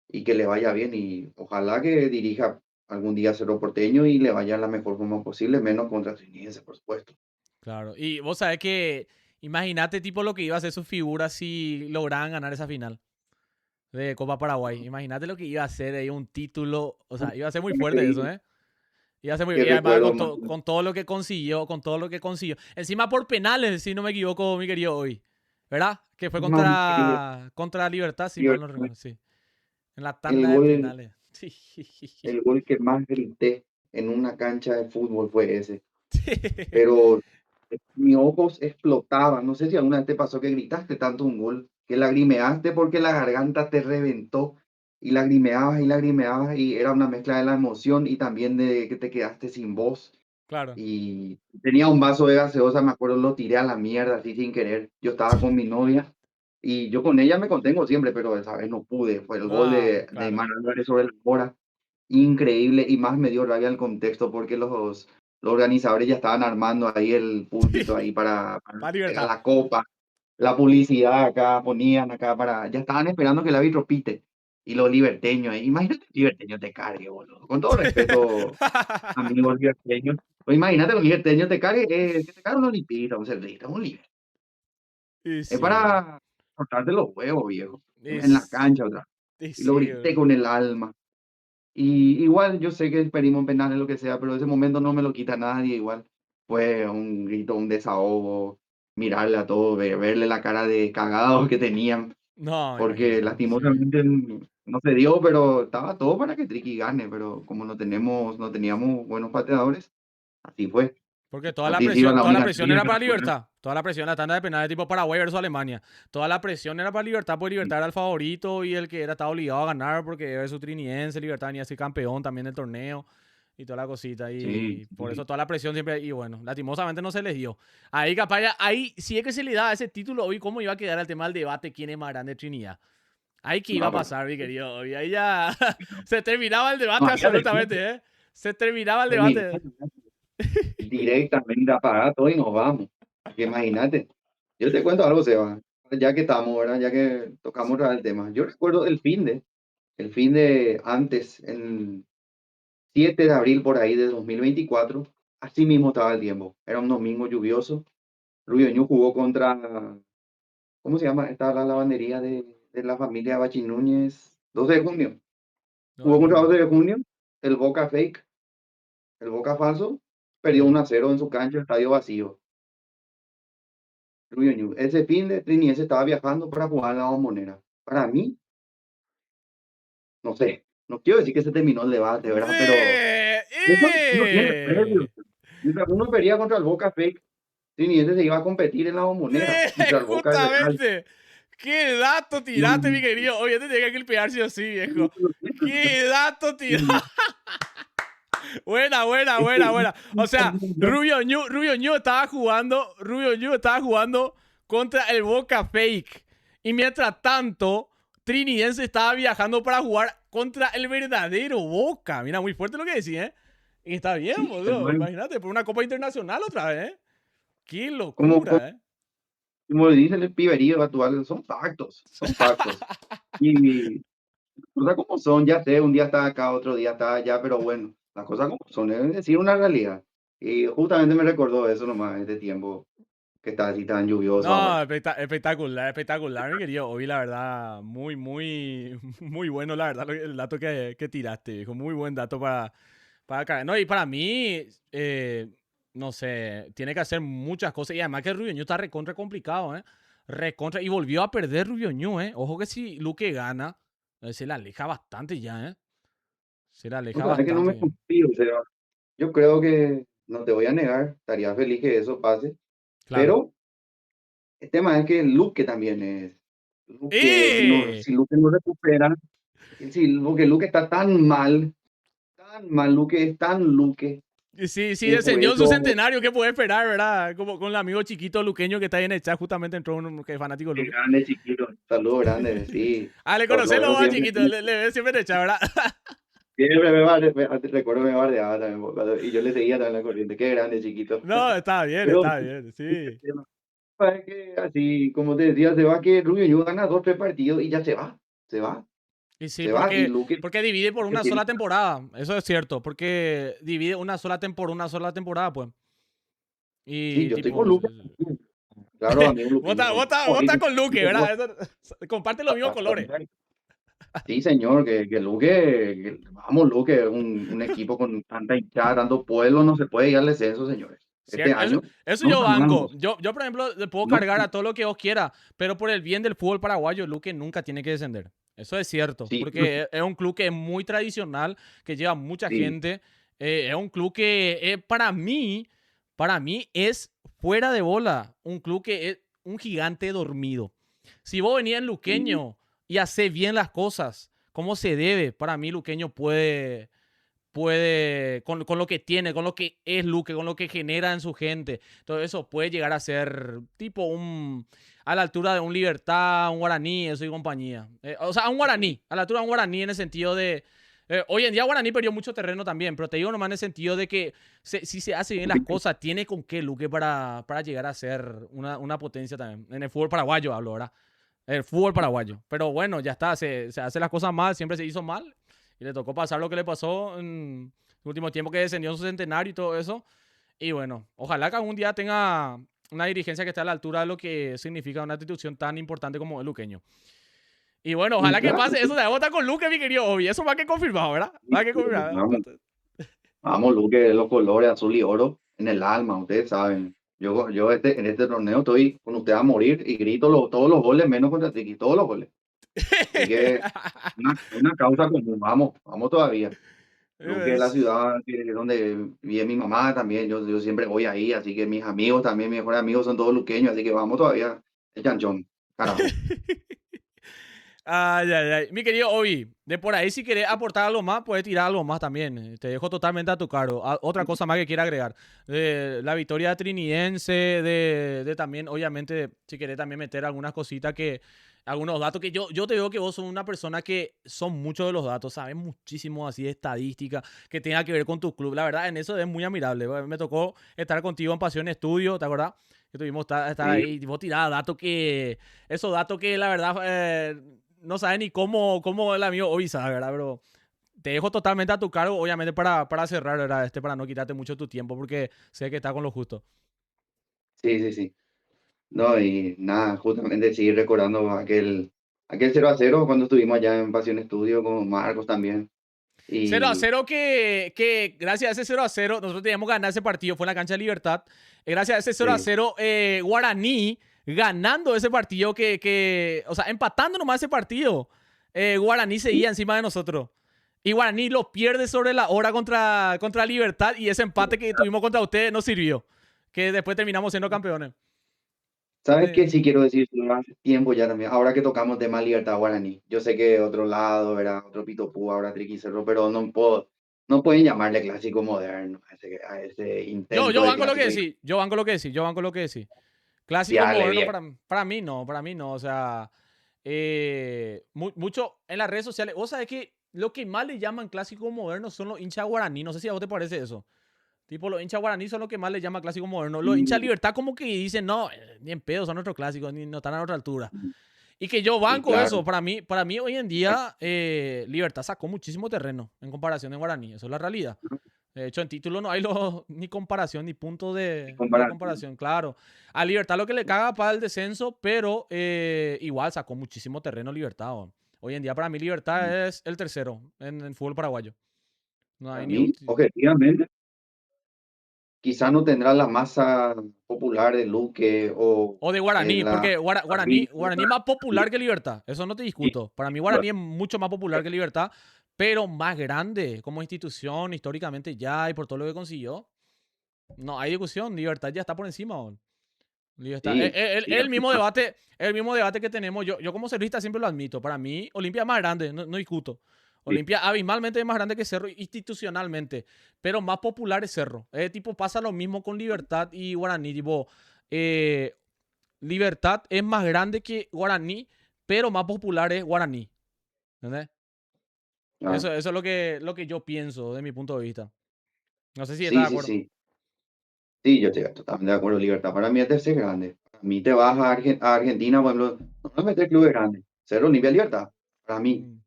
B: y que le vaya bien y ojalá que dirija algún día a Cerro Porteño y le vaya de la mejor forma posible, menos contra Trinidad, por supuesto.
A: Claro. Y vos sabés que, imagínate tipo lo que iba a hacer sus figuras si lograban ganar esa final de Copa Paraguay. Imagínate lo que iba a hacer ahí un título. O sea, iba a ser muy fuerte eso, ¿eh? Iba a ser muy,
B: Qué
A: y además
B: recuerdo más.
A: con todo lo que consiguió, con todo lo que consiguió. Encima por penales, si no me equivoco, mi querido hoy. ¿Verdad? Que fue
B: No, increíble.
A: contra Libertad, si mal no recuerdo, sí. En la
B: El
A: tanda de
B: gol,
A: penales. Sí.
B: el gol que más grité en una cancha de fútbol fue ese. Pero mis ojos explotaban. No sé si alguna vez te pasó que gritaste tanto un gol, que lagrimeaste porque la garganta te reventó y lagrimeabas y era una mezcla de la emoción y también de que te quedaste sin voz.
A: Claro.
B: Y tenía un vaso de gaseosa, me acuerdo, lo tiré a la mierda así sin querer. Yo estaba con mi novia y yo con ella me contengo siempre, pero esa vez no pude. Fue el gol
A: No,
B: de
A: claro.
B: Neymar Álvarez sobre la hora. Increíble y más me dio rabia el contexto porque los organizadores ya estaban armando ahí el púlpito ahí para
A: Para
B: era
A: Libertad.
B: la copa, la publicidad acá, ponían acá para, ya estaban esperando que el árbitro pite. Y los liberteños, imagínate que el liberteño te cargue, boludo. Con todo respeto, amigos liberteños. Pues imagínate que un liberteño te cargue, que te cargue un olimpista, un cerdista, un libre.
A: Y
B: Es
A: sí.
B: para cortarte los huevos, viejo. En la
A: Es,
B: cancha otra.
A: y
B: Y lo
A: sí,
B: grité
A: bro.
B: con el alma. Y igual yo sé que perdimos en penales, lo que sea, pero ese momento no me lo quita nadie. Igual fue un grito, un desahogo, mirarle a todos, verle la cara de cagados que tenían,
A: No,
B: porque
A: imagínate. Sí.
B: lastimosamente no se dio, pero estaba todo para que Triqui gane, pero como no teníamos buenos pateadores, así fue.
A: Porque
B: No sé si iba la
A: toda la
B: única
A: presión
B: trivia
A: era
B: que
A: para
B: recuerdo.
A: Libertad. Toda la presión, la tanda de penales tipo Paraguay versus Alemania. Toda la presión era para Libertad, porque Libertad era el favorito y el que era estaba obligado a ganar porque era su triniense. Libertad venía a ser campeón también del torneo y toda la cosita.
B: Sí,
A: Y por
B: sí.
A: eso toda la presión siempre. Y bueno, lastimosamente no se les dio. Ahí capaz, ahí sí es que se le daba ese título hoy, cómo iba a quedar el tema del debate quién es más grande de Trinidad. Ahí que iba a
B: No, pero
A: pasar, mi querido. Y ahí ya se terminaba el
B: no
A: debate
B: había debate.
A: absolutamente, ¿eh? Se terminaba el
B: Terminé
A: debate.
B: directamente, apagar todo y nos vamos. Porque imagínate, yo te cuento algo, Seba. Ya que estamos, ¿verdad? Ya que tocamos otra vez el tema. Yo recuerdo el fin de antes, el 7 de abril por ahí de 2024, así mismo estaba el tiempo. Era un domingo lluvioso. Rubio Ñu jugó contra, ¿cómo se llama? Esta la lavandería de la familia Bachi Núñez. 12 de junio.
A: No de
B: Jugó contra 12
A: junio.
B: de junio, el Boca Fake, el Boca falso, perdió
A: Sí.
B: 1-0 en su cancha, estadio vacío. Rubio Ñu. Ese fin de Trinidad estaba viajando para jugar en la Bombonera. Para mí, no sé, no quiero decir que se terminó el debate, ¿verdad? Pero
A: ¡Eh!
B: eso no tiene precio.
A: ¡Eh!
B: Mientras uno perdía contra el Boca Fake, Trinidad se iba a competir en la Bombonera. Contra el Boca Real.
A: Justamente. ¡Qué dato
B: No,
A: tiraste, mi querido! Oye, te tenía que clipear sí o sí, viejo. ¡Qué dato tiraste!
B: y
A: Buena, buena,
B: es que
A: buena, buena. O sea, Rubio Ñu estaba jugando contra el Boca Fake. Y mientras tanto, Trinidense estaba viajando para jugar contra el verdadero Boca. Mira, muy fuerte lo que decía, ¿eh? Y está bien,
B: sí,
A: boludo.
B: hermano,
A: Imagínate, por una Copa Internacional otra vez, ¿eh? Qué
B: como,
A: locura, ¿eh?
B: como le dicen el piberío actual, son factos, son factos. Y cosas como son, ya sé, un día está acá, otro día está allá, pero bueno, las cosas como son, es decir, una realidad. Y justamente me recordó eso nomás, este tiempo que está así tan lluvioso
A: No,
B: ahora.
A: espectacular, espectacular, mi querido. Hoy, la verdad, muy, muy, muy bueno, la verdad, el dato que tiraste, viejo. Muy buen dato para caer. No, y para mí, no sé, tiene que hacer muchas cosas. Y además que Rubio Ñu está recontra complicado, ¿eh? Recontra. Y volvió a perder Rubio Ñu, ¿eh? Ojo que si Luque gana, se le aleja bastante ya, ¿eh? Se le
B: Tú
A: aleja
B: sabes que no me
A: bastante.
B: confío, o sea, yo creo que, no te voy a negar, estaría feliz que eso pase,
A: Claro.
B: pero el tema es que Luque también es, Luque,
A: ¡Eh!
B: si Luque no recupera, si Luque está tan mal, Luque es tan Luque,
A: Sí, sí,
B: que por
A: descendió en su
B: eso,
A: centenario, ¿qué puede esperar, verdad? Como con el amigo chiquito luqueño que está ahí en el chat, justamente entró uno que es fanático de
B: qué
A: Luque.
B: grande chiquito, saludos grandes, sí,
A: Ah, le
B: lo
A: conocés lo
B: veo
A: más
B: siempre,
A: chiquito, le ves siempre en el chat, ¿verdad?
B: siempre recuerdo me bardeaba también, y yo le seguía también la corriente, qué grande chiquito,
A: No,
B: pero
A: está bien, sí.
B: es que así, como te decía, se va que Rubio Ñu gana 2, 3 partidos y ya se va,
A: Y sí,
B: se va, y Luque,
A: porque divide por
B: que
A: una
B: tiene,
A: sola temporada, eso es cierto, porque divide una sola temporada, pues.
B: sí,
A: Y
B: yo estoy
A: tipo,
B: con Luque, claro, amigo Luqueño,
A: vota con Luque, ¿verdad? Comparte los mismos colores.
B: sí, señor, que Luque, vamos, Luque, un equipo con tanta hinchada, tanto pueblo, no se puede ir al descenso, señores. Este
A: Cierto,
B: año
A: eso
B: no
A: yo banco.
B: ganamos,
A: Yo, por ejemplo, le puedo
B: no,
A: cargar a todo lo que vos quiera, pero por el bien del fútbol paraguayo, Luque nunca tiene que descender. Eso es cierto,
B: sí,
A: porque es un club que es muy tradicional, que lleva mucha
B: sí,
A: gente. Es un club que para mí es fuera de bola, un club que es un gigante dormido. Si vos venís en
B: sí,
A: Luqueño y haces bien las cosas como se debe, para mí Luqueño puede, con lo que tiene, con lo que es Luque, con lo que genera en su gente, todo eso puede llegar a ser tipo a la altura de un Libertad, un Guaraní, eso y compañía. O sea, un Guaraní, a la altura de un Guaraní en el sentido de... hoy en día Guaraní perdió mucho terreno también, pero te digo nomás en el sentido de que si se hace bien las cosas, tiene con qué Luque para llegar a ser una potencia también. En el fútbol paraguayo hablo, ¿verdad? El fútbol paraguayo. Pero bueno, ya está, se hace las cosas mal, siempre se hizo mal. Y le tocó pasar lo que le pasó en el último tiempo que descendió en su centenario y todo eso. Y bueno, ojalá que algún día tenga una dirigencia que esté a la altura de lo que significa una institución tan importante como el luqueño. Y bueno,
B: y
A: ojalá que
B: claro,
A: pase eso de la bota con Luque, mi querido Obi. Eso va que confirmado, ¿verdad?
B: sí,
A: Va que confirmado.
B: vamos, vamos, Luque, los colores azul y oro en el alma, ustedes saben. Yo en este torneo estoy con ustedes a morir y grito todos los goles menos contra Tiki, todos los goles. Así que una causa común, vamos, vamos todavía. Luque es la
A: Es-
B: ciudad donde vive mi mamá también, yo siempre voy ahí, así que mis amigos también, mis mejores amigos son todos luqueños, así que vamos todavía, el chanchón, carajo.
A: Ay, ay, ay. Mi querido Obi, de por ahí si querés aportar algo más, puedes tirar algo más también. Te dejo totalmente a tu cargo. Otra cosa más que quiera agregar. La victoria trinidense, de también, obviamente, si querés también meter algunas cositas algunos datos que yo te veo que vos sos una persona que son muchos de los datos, sabes muchísimo así de estadística que tenga que ver con tu club. La verdad, en eso es muy admirable. Me tocó estar contigo en Pasión Estudio, ¿te acuerdas? que tuvimos estar
B: Sí,
A: ahí, tipo, tirar datos que, esos datos que la verdad no saben ni cómo el amigo hoy sabe, ¿verdad? Pero te dejo totalmente a tu cargo, obviamente para cerrar, ¿verdad? Para no quitarte mucho tu tiempo, porque sé que está con lo justo.
B: sí, sí, sí. No, y nada, justamente seguir recordando aquel 0-0 cuando estuvimos allá en Pasión Estudio con Marcos también.
A: Cero a
B: Y
A: cero que gracias a ese 0-0 nosotros teníamos que ganar ese partido, fue en la cancha de Libertad. Gracias a ese 0 a
B: sí,
A: 0 Guaraní ganando ese partido o sea, empatando nomás ese partido, Guaraní seguía encima de nosotros. Y Guaraní lo pierde sobre la hora contra Libertad y ese empate que tuvimos contra ustedes no sirvió. Que después terminamos siendo campeones.
B: ¿sabes
A: Eh,
B: qué? Sí quiero decir, hace tiempo ya también, ahora que tocamos tema Libertad Guaraní, yo sé que otro lado, ¿verdad? Otro Pitopú, ahora Triquicerro, pero no pueden llamarle clásico moderno a ese
A: yo
B: intento de
A: banco lo que
B: clásico
A: decís, yo banco lo que decís, yo banco lo que decís. Clásico
B: inicial,
A: moderno
B: viejo.
A: para mí no, para mí no. O sea, mucho en las redes sociales. Vos sabés que lo que más le llaman clásico moderno son los hinchas guaraní. No sé si a vos te parece eso. Tipo, los hinchas guaraní son los que más le llaman clásico moderno. Los hinchas
B: Y-
A: libertad como que dicen, no, ni en pedo son nuestros clásicos, ni no están a otra altura. Y que yo
B: Y
A: banco
B: claro,
A: eso. Para mí hoy en día, Libertad sacó muchísimo terreno en comparación de Guaraní. Eso es la realidad. De hecho, en título no hay ni comparación, ni punto
B: en
A: de
B: comparación.
A: comparación, claro. A Libertad lo que le caga para el descenso, pero igual sacó muchísimo terreno Libertad. Hoy en día para mí Libertad es el tercero en el fútbol paraguayo. No
B: Para
A: hay ni un...
B: mí, objetivamente, quizá no tendrá la masa popular de Luque o
A: O de Guaraní,
B: la
A: porque Guaraní es más
B: y-
A: popular que Libertad. Eso no te discuto. Para mí Guaraní es mucho más popular que Libertad, pero más grande como institución históricamente ya y por todo lo que consiguió. No hay discusión. Libertad ya está por encima. Libertad.
B: sí, sí,
A: El mismo debate que tenemos, yo como cerrista siempre lo admito. Para mí, Olimpia es más grande, no discuto.
B: sí,
A: Olimpia abismalmente es más grande que Cerro institucionalmente, pero más popular es Cerro. Tipo, pasa lo mismo con Libertad y Guaraní. Tipo, eh, Libertad es más grande que Guaraní, pero más popular es Guaraní. ¿Entendés?
B: claro.
A: Eso es lo que yo pienso de mi punto de vista. No sé si estás
B: Sí,
A: de
B: sí,
A: acuerdo.
B: sí. Sí, yo estoy totalmente de acuerdo. Libertad para mí es tercer grande. Para mí te vas a Argentina, por ejemplo, no me metes clubes grandes. Cerro Olimpia Libertad. Para mí,
A: Mm.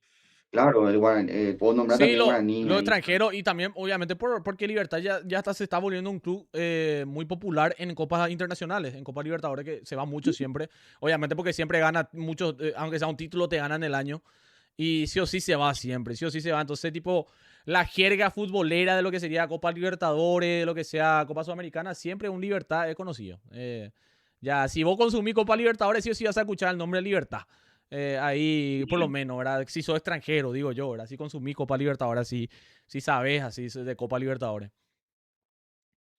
B: claro, puedo nombrar
A: Sí,
B: también Guaraní
A: lo
B: ahí.
A: extranjero y también, obviamente, porque Libertad ya hasta se está volviendo un club muy popular en copas internacionales, en Copa Libertadores, que se va mucho siempre. Obviamente, porque siempre gana mucho, aunque sea un título, te ganan el año. Y sí o sí se va siempre, sí o sí se va. Entonces, tipo, la jerga futbolera de lo que sería Copa Libertadores, de lo que sea Copa Sudamericana, siempre un Libertad es conocido. Ya, si vos consumís Copa Libertadores, sí o sí vas a escuchar el nombre de Libertad. Ahí, por lo
B: Sí,
A: menos, ¿verdad? Si sos extranjero, digo yo, ¿verdad? Si consumís Copa Libertadores, si sabes así de Copa Libertadores.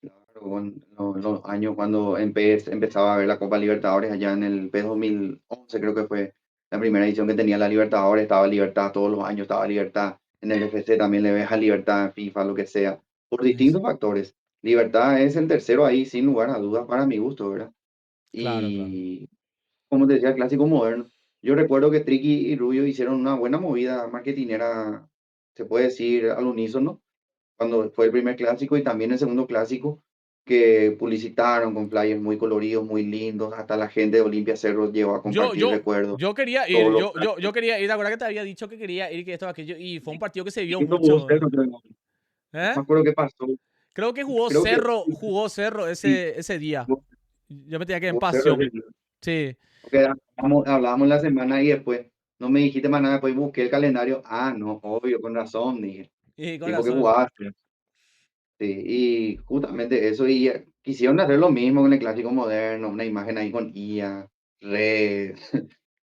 B: claro, en los años cuando empezaba a ver la Copa Libertadores, allá en el P 2011 creo que fue la primera edición que tenía la Libertadores, estaba Libertad todos los años, estaba Libertad. En el FC también le ves a Libertad, en FIFA, lo que sea, por
A: Es-
B: distintos factores. Libertad es el tercero ahí, sin lugar a dudas, para mi gusto, ¿verdad?
A: claro, claro.
B: Y como te decía, clásico moderno. Yo recuerdo que Tricky y Rubio hicieron una buena movida marketinera, se puede decir, al unísono, cuando fue el primer clásico y también el segundo clásico, que publicitaron con flyers muy coloridos, muy lindos. Hasta la gente de Olimpia Cerro llegó a
A: Yo,
B: compartir
A: yo,
B: recuerdos.
A: yo quería
B: Todos
A: ir,
B: los
A: yo quería ir. ¿Te acuerdas que te había dicho que quería ir, que esto, aquello? Y fue un partido que se vio
B: lindos jugó
A: mucho.
B: Cerro, creo. No
A: ¿Eh?
B: me acuerdo qué pasó.
A: Creo que
B: Creo que
A: Jugó Cerro
B: sí,
A: ese día.
B: jugó
A: Yo me tenía que en
B: jugó Cerro ese
A: pasión.
B: día.
A: Sí.
B: Porque hablábamos la semana y después no me dijiste más nada, después busqué el calendario. Ah, no, obvio, con razón, dije.
A: Y con
B: Sí, porque
A: razón.
B: jugaste. Sí, y justamente eso, y quisieron hacer lo mismo con el clásico moderno, una imagen ahí con IA, re,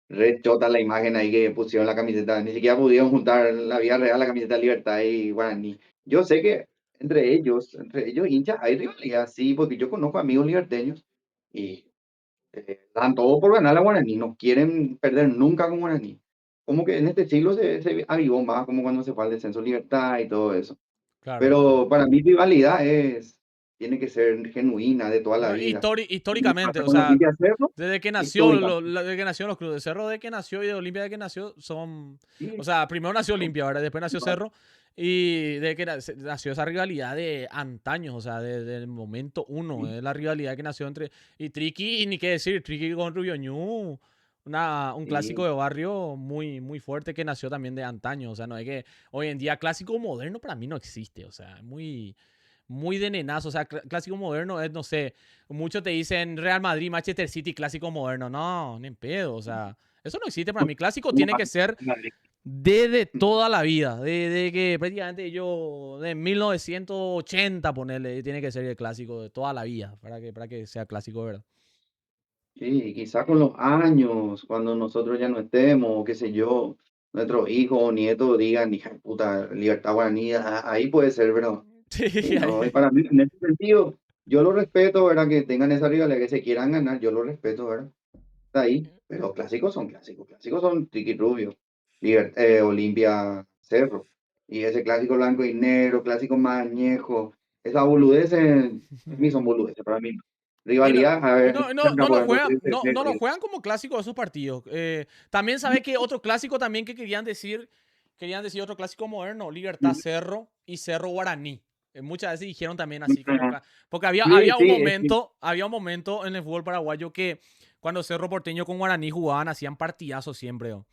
B: re chota la imagen ahí que pusieron la camiseta, ni siquiera pudieron juntar la vida real, la camiseta de Libertad y Guaraní. Yo sé que entre ellos hinchas, hay rivalidad, sí, porque yo conozco amigos liberteños y dan todo por ganar a Guaraní, no quieren perder nunca con Guaraní. Como que en este siglo se avivó más, como cuando se fue al descenso Libertad y todo eso.
A: Claro, claro.
B: Pero para mí rivalidad es. tiene que ser genuina de toda la
A: No,
B: vida. Y
A: históricamente,
B: pasa
A: o
B: con
A: sea,
B: Olimpia Cerro,
A: desde que nació,
B: históricamente.
A: desde que nació los clubes de Cerro, de que nació y de Olimpia de que nació, son. O
B: Sí,
A: sea, primero nació
B: son-
A: Olimpia, ¿verdad? Después nació Cerro. Y de que nació esa rivalidad de antaños, o sea, desde el momento uno,
B: sí,
A: la rivalidad que nació entre. Y Triqui, y ni qué decir, Triqui con Rubio Ñu, un clásico
B: sí.
A: de barrio muy, muy fuerte que nació también de antaño. O sea, no es que hoy en día clásico moderno para mí no existe, o sea, es muy muy de nenazo. O sea, clásico moderno es, no sé, muchos te dicen Real Madrid, Manchester City, clásico moderno. No, ni en pedo. O sea, eso no existe para mí. Clásico
B: ¿Cómo
A: tiene que
B: pasa
A: ser
B: con Madrid?
A: desde toda la vida. De que prácticamente yo, de 1980, ponerle, tiene que ser el clásico de toda la vida para que sea clásico, de verdad.
B: Sí, quizá con los años, cuando nosotros ya no estemos, o qué sé yo, nuestros hijos o nietos digan, hija de puta, Libertad Guaraní, ahí puede ser, pero
A: Sí,
B: sí, no, y para mí, en ese sentido, yo lo respeto, ¿verdad? Que tengan esa rivalidad, que se quieran ganar, yo lo respeto, ¿verdad? Está ahí, pero clásicos son Tiki Rubio, Olimpia Cerro, y ese clásico blanco y negro, clásico más añejo, esas boludeces, para mí son boludeces, para mí no.
A: Y no,
B: Rivalidad, a
A: y
B: ver,
A: no, no,
B: cerca,
A: no
B: por
A: lo
B: ejemplo,
A: juegan, no,
B: de
A: no lo
B: River.
A: juegan como clásico esos partidos. También sabe que otro clásico también que querían decir otro clásico moderno, Libertad Cerro y Cerro Guaraní. Muchas veces dijeron también así como porque había,
B: Sí,
A: había un
B: sí,
A: momento, había un momento en el fútbol paraguayo que cuando Cerro Porteño con Guaraní jugaban, hacían partidazos siempre. ¿No?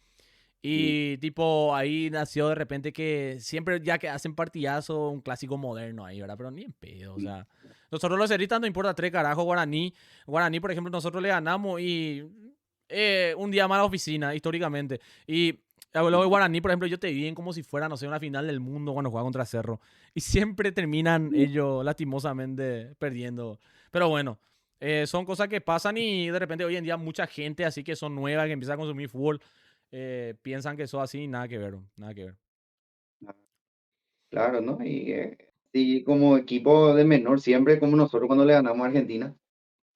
B: sí,
A: Y tipo, ahí nació de repente que siempre ya que hacen partidazo, un clásico moderno ahí, ¿verdad? Pero ni en pedo, o
B: sí,
A: sea. Nosotros los cerristas no importa tres carajos, Guaraní. Guaraní, por ejemplo, nosotros le ganamos y un día más a la oficina, históricamente. Y luego de Guaraní, por ejemplo, ellos te viven como si fuera, no sé, una final del mundo cuando juega contra Cerro. Y siempre terminan
B: sí.
A: ellos lastimosamente perdiendo. Pero bueno, son cosas que pasan y de repente hoy en día mucha gente así que son nuevas, que empieza a consumir fútbol piensan que eso así, nada que ver, nada que ver.
B: Claro, ¿no? Y como equipo de menor, siempre como nosotros cuando le ganamos a Argentina,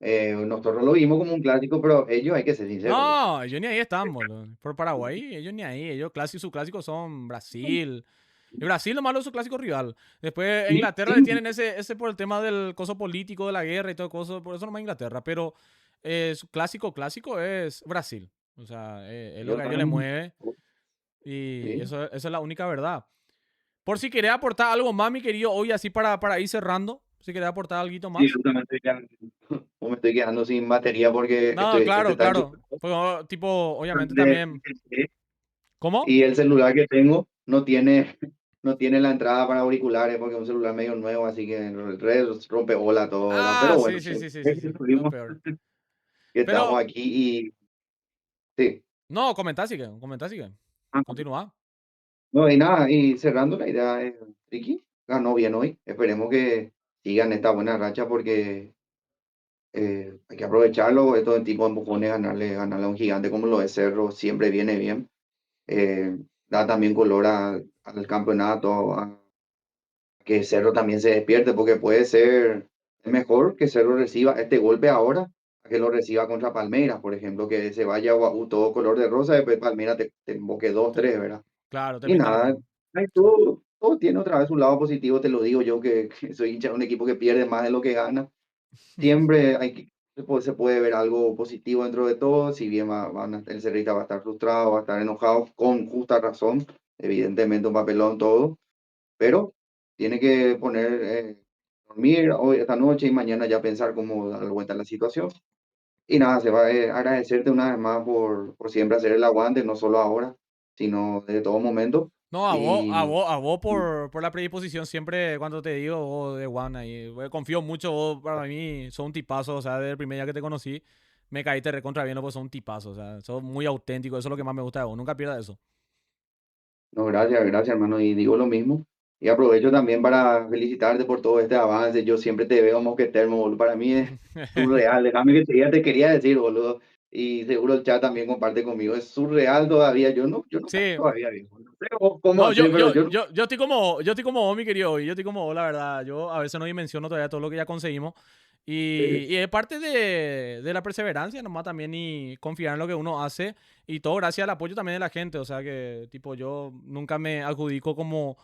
B: nosotros lo vimos como un clásico, pero ellos hay que ser sinceros.
A: No, ellos ni ahí están, boludo. Por Paraguay, ellos ni ahí. Ellos clásicos, sus clásicos son Brasil. Y Brasil lo malo es su clásico rival. Después
B: Sí,
A: Inglaterra le
B: sí,
A: tienen ese por el tema del coso político, de la guerra y todo coso. Por eso nomás Inglaterra. Pero su clásico es Brasil. O sea, es lo
B: ellos
A: que a ellos les
B: son,
A: mueve. Y
B: sí,
A: eso es la única verdad. Por si querés aportar algo más, mi querido, hoy así para ir cerrando. Si querés aportar algo
B: sí,
A: más.
B: yo también estoy quedando, o me estoy quedando sin batería porque
A: No,
B: este
A: claro,
B: está
A: claro.
B: enchufado
A: Pues, tipo, obviamente
B: de-
A: también. ¿Cómo?
B: y el celular que tengo no tiene, no tiene la entrada para auriculares porque es un celular medio nuevo, así que el red rompe bola todo, ¿verdad?
A: Ah,
B: Pero bueno,
A: sí, sí,
B: che,
A: sí, sí, sí, sí. Lo
B: estuvimos,
A: peor.
B: que estamos
A: Pero,
B: aquí y sí.
A: no, comentá, sigue. Continúa.
B: No, y nada, y cerrando la idea, Ricky ganó bien hoy. Esperemos que sigan esta buena racha porque hay que aprovecharlo. Estos tipo de empujones, ganarle a un gigante como lo de Cerro siempre viene bien. Eh, Da también color al campeonato, a que Cerro también se despierte, porque puede ser mejor que Cerro reciba este golpe ahora, a que lo reciba contra Palmeiras, por ejemplo, que se vaya a todo color de rosa, después Palmeiras te emboque dos
A: Te-
B: tres, ¿verdad?
A: claro, te
B: Y
A: pinta la
B: nada,
A: cara.
B: ay,
A: Sí.
B: todo tiene otra vez un lado positivo, te lo digo yo que soy hincha de un equipo que pierde más de lo que gana. Siempre se puede ver algo positivo dentro de todo, si bien el Cerrita va a estar frustrado, va a estar enojado, con justa razón, evidentemente un papelón todo, pero tiene que dormir hoy, esta noche y mañana ya pensar cómo dar vuelta a la situación. Y nada, se va a agradecerte una vez más por siempre hacer el aguante, no solo ahora, sino desde todo momento.
A: No,
B: Y
A: a vos por la predisposición siempre cuando te digo vos de Juan ahí. Confío mucho, vos para mí sos un tipazo, o sea, desde el primer día que te conocí, me caíste recontra bien, pues sos un tipazo, o sea, sos muy auténtico, eso es lo que más me gusta de vos, nunca pierdas eso.
B: no, gracias, hermano, y digo lo mismo. Y aprovecho también para felicitarte por todo este avance. Yo siempre te veo mosquetermo, boludo. Para mí es surreal. Déjame que ya te quería decir, boludo. Y seguro el chat también comparte conmigo. Es surreal todavía. Yo no caí
A: Sí,
B: todavía, viejo. No sé cómo
A: no,
B: hacer, pero yo no.
A: yo estoy como vos, mi querido, y yo estoy como vos, la verdad. Yo a veces no dimensiono todavía todo lo que ya conseguimos. Y es parte de la perseverancia nomás también y confiar en lo que uno hace. Y todo gracias al apoyo también de la gente. O sea que, tipo, yo nunca me adjudico como